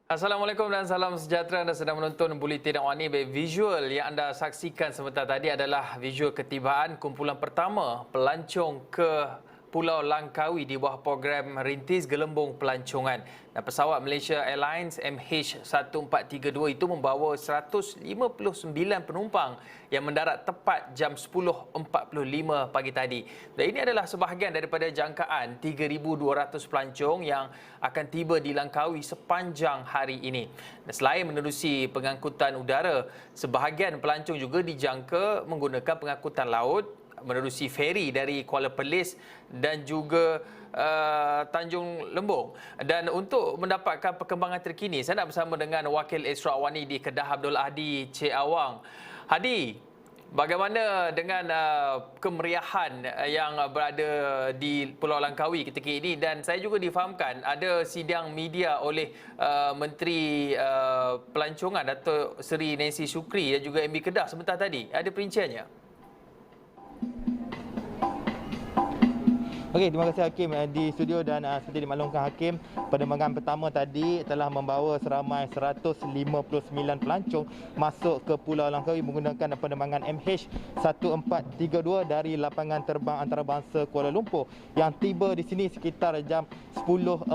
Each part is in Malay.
Assalamualaikum dan salam sejahtera. Anda sedang menonton Buletin Awani. Visual yang anda saksikan sebentar tadi adalah visual ketibaan kumpulan pertama pelancong ke Pulau Langkawi di bawah program Rintis Gelembung Pelancongan. Dan pesawat Malaysia Airlines MH1432 itu membawa 159 penumpang yang mendarat tepat jam 10.45 pagi tadi. Dan ini adalah sebahagian daripada jangkaan 3,200 pelancong yang akan tiba di Langkawi sepanjang hari ini. Dan selain menerusi pengangkutan udara, sebahagian pelancong juga dijangka menggunakan pengangkutan laut menerusi feri dari Kuala Perlis dan juga Tanjung Lembong. Dan untuk mendapatkan perkembangan terkini, saya nak bersama dengan Wakil Esra Awani di Kedah Abdul Hadi Cik Awang. Hadi, bagaimana dengan kemeriahan yang berada di Pulau Langkawi ketika ini? Dan saya juga difahamkan ada sidang media oleh Menteri Pelancongan Datuk Seri Nancy Shukri dan juga MB Kedah sebentar tadi. Ada perinciannya? Okey, terima kasih Hakim di studio dan seperti dimaklumkan Hakim, penerbangan pertama tadi telah membawa seramai 159 pelancong masuk ke Pulau Langkawi menggunakan penerbangan MH1432 dari lapangan terbang antarabangsa Kuala Lumpur yang tiba di sini sekitar jam 10.45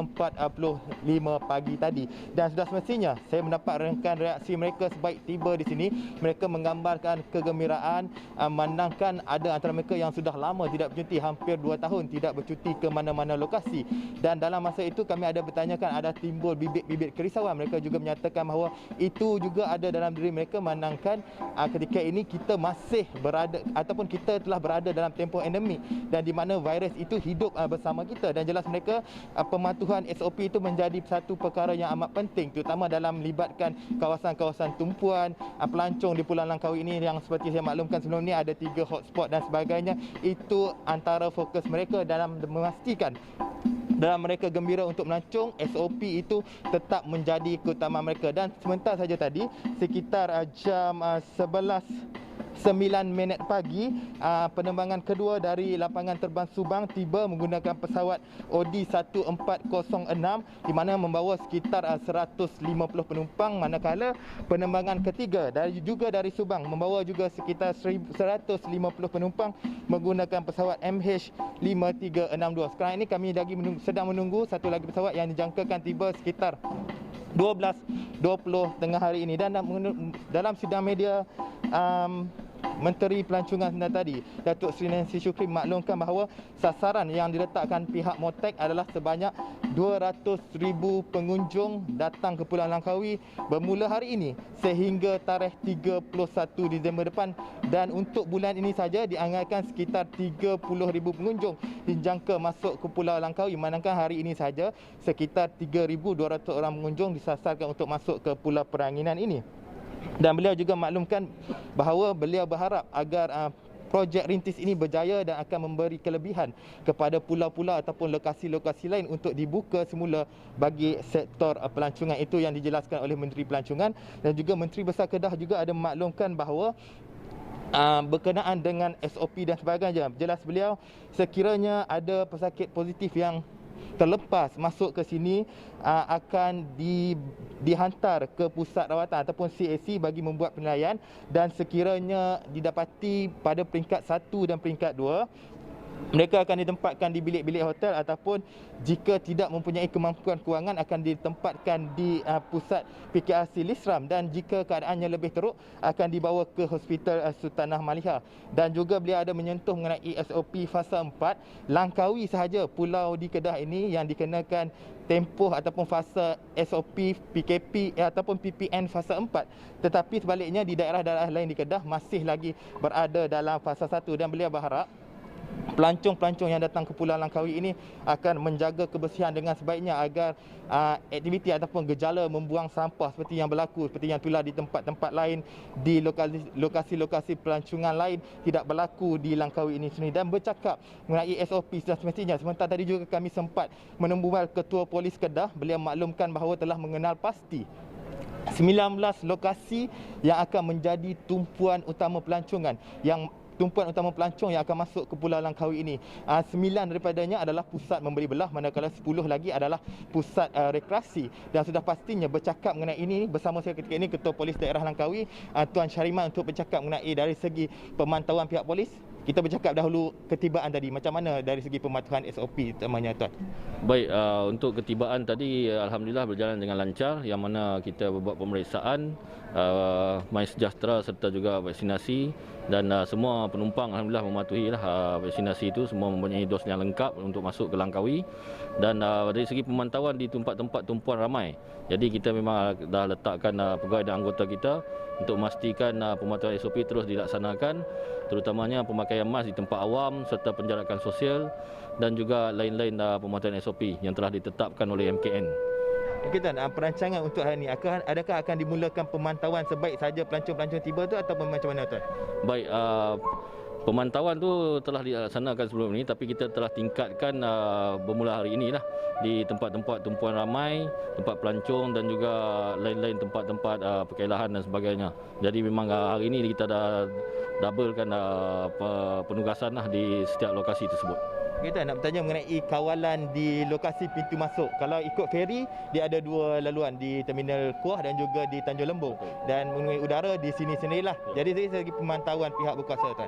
pagi tadi. Dan sudah semestinya saya mendapat rangkaian reaksi mereka sebaik tiba di sini. Mereka menggambarkan kegembiraan menandangkan ada antara mereka yang sudah lama tidak bercuti, hampir 2 tahun tidak bercuti ke mana-mana lokasi. Dan dalam masa itu kami ada bertanyakan, ada timbul bibit-bibit kerisauan. Mereka juga menyatakan bahawa itu juga ada dalam diri mereka menandangkan ketika ini kita masih berada ataupun kita telah berada dalam tempoh endemik dan di mana virus itu hidup bersama kita. Dan jelas mereka pematuhan SOP itu menjadi satu perkara yang amat penting, terutama dalam melibatkan kawasan-kawasan tumpuan pelancong di Pulau Langkawi ini yang seperti saya maklumkan sebelum ini ada 3 hotspot dan sebagainya. Itu antara fokus mereka dalam memastikan dalam mereka gembira untuk melancong, SOP itu tetap menjadi keutamaan mereka. Dan sebentar saja tadi sekitar jam 11:09 pagi, penerbangan kedua dari lapangan terbang Subang tiba menggunakan pesawat Audi 1406 di mana membawa sekitar 150 penumpang, manakala penerbangan ketiga juga dari Subang membawa juga sekitar 150 penumpang menggunakan pesawat MH5362. Sekarang ini kami sedang menunggu satu lagi pesawat yang dijangkakan tiba sekitar 12.20 tengah hari ini. Dan dalam sidang media Menteri Pelancongan sebentar tadi, Datuk Seri Nancy Shukri maklumkan bahawa sasaran yang diletakkan pihak Motek adalah sebanyak 200,000 pengunjung datang ke Pulau Langkawi bermula hari ini sehingga tarikh 31 Disember depan. Dan untuk bulan ini saja dianggarkan sekitar 30,000 pengunjung dijangka masuk ke Pulau Langkawi, manakala hari ini saja sekitar 3,200 orang pengunjung disasarkan untuk masuk ke Pulau Peranginan ini. Dan beliau juga maklumkan bahawa beliau berharap agar projek Rintis ini berjaya dan akan memberi kelebihan kepada pulau-pulau ataupun lokasi-lokasi lain untuk dibuka semula bagi sektor pelancongan. Itu yang dijelaskan oleh Menteri Pelancongan. Dan juga Menteri Besar Kedah juga ada memaklumkan bahawa berkenaan dengan SOP dan sebagainya, jelas beliau sekiranya ada pesakit positif yang terlepas masuk ke sini akan dihantar ke pusat rawatan ataupun CAC bagi membuat penilaian. Dan sekiranya didapati pada peringkat 1 dan peringkat 2, mereka akan ditempatkan di bilik-bilik hotel ataupun jika tidak mempunyai kemampuan kewangan akan ditempatkan di pusat PKRC Lisram. Dan jika keadaannya lebih teruk akan dibawa ke Hospital Sultanah Maliha. Dan juga beliau ada menyentuh mengenai SOP fasa 4. Langkawi sahaja pulau di Kedah ini yang dikenakan tempoh ataupun fasa SOP PKP ataupun PPN fasa 4. Tetapi sebaliknya di daerah-daerah lain di Kedah masih lagi berada dalam fasa 1. Dan beliau berharap pelancong-pelancong yang datang ke Pulau Langkawi ini akan menjaga kebersihan dengan sebaiknya agar aktiviti ataupun gejala membuang sampah seperti yang berlaku, seperti yang tular di tempat-tempat lain, di lokasi-lokasi pelancongan lain tidak berlaku di Langkawi ini sendiri. Dan bercakap mengenai SOP sudah semestinya, sementara tadi juga kami sempat menemui Ketua Polis Kedah. Beliau maklumkan bahawa telah mengenal pasti 19 lokasi yang akan menjadi tumpuan utama pelancongan yang tumpuan utama pelancong yang akan masuk ke Pulau Langkawi ini. 9 daripadanya adalah pusat memberi belah, manakala 10 lagi adalah pusat rekreasi. Dan sudah pastinya bercakap mengenai ini bersama saya ketika ini Ketua Polis Daerah Langkawi, Tuan Syariman, untuk bercakap mengenai dari segi pemantauan pihak polis. Kita bercakap dahulu ketibaan tadi, macam mana dari segi pematuhan SOP terutamanya, Tuan? Baik, untuk ketibaan tadi alhamdulillah berjalan dengan lancar, yang mana kita buat pemeriksaan MySejahtera serta juga vaksinasi, dan semua penumpang alhamdulillah mematuhi vaksinasi itu, semua mempunyai dos yang lengkap untuk masuk ke Langkawi. Dan dari segi pemantauan di tempat-tempat tumpuan ramai, jadi kita memang dah letakkan pegawai dan anggota kita untuk memastikan pematuhan SOP terus dilaksanakan, terutamanya pemakaian mask di tempat awam serta penjarakan sosial dan juga lain-lain pematuhan SOP yang telah ditetapkan oleh MKN. Okey, Tuan, perancangan untuk hari ini, adakah akan dimulakan pemantauan sebaik saja pelancong-pelancong tiba tu ataupun macam mana, Tuan? Baik, pemantauan tu telah dilaksanakan sebelum ini, tapi kita telah tingkatkan bermula hari ini di tempat-tempat tumpuan ramai, tempat pelancong dan juga lain-lain tempat-tempat perkelahan dan sebagainya. Jadi memang hari ini kita dah doublekan penugasan di setiap lokasi tersebut. Kita nak bertanya mengenai kawalan di lokasi pintu masuk. Kalau ikut feri, dia ada 2 laluan di Terminal Kuah dan juga di Tanjung Lembung. Dan mengenai udara di sini-sinilah. Jadi dari segi pemantauan pihak berkuasa, Tuan.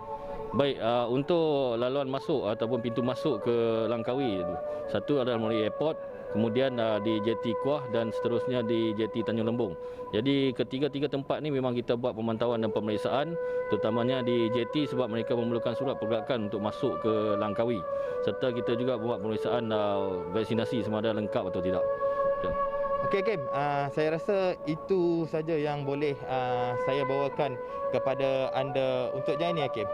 Baik, untuk laluan masuk ataupun pintu masuk ke Langkawi, satu adalah melalui airport, kemudian di JT Kuah dan seterusnya di JT Tanjung Lembung. Jadi ketiga-tiga tempat ni memang kita buat pemantauan dan pemeriksaan, terutamanya di JT sebab mereka memerlukan surat pergerakan untuk masuk ke Langkawi. Serta kita juga buat pemeriksaan vaksinasi sama ada lengkap atau tidak. Okey, Kim. Saya rasa itu saja yang boleh saya bawakan kepada anda untuk jam ini, Hakim.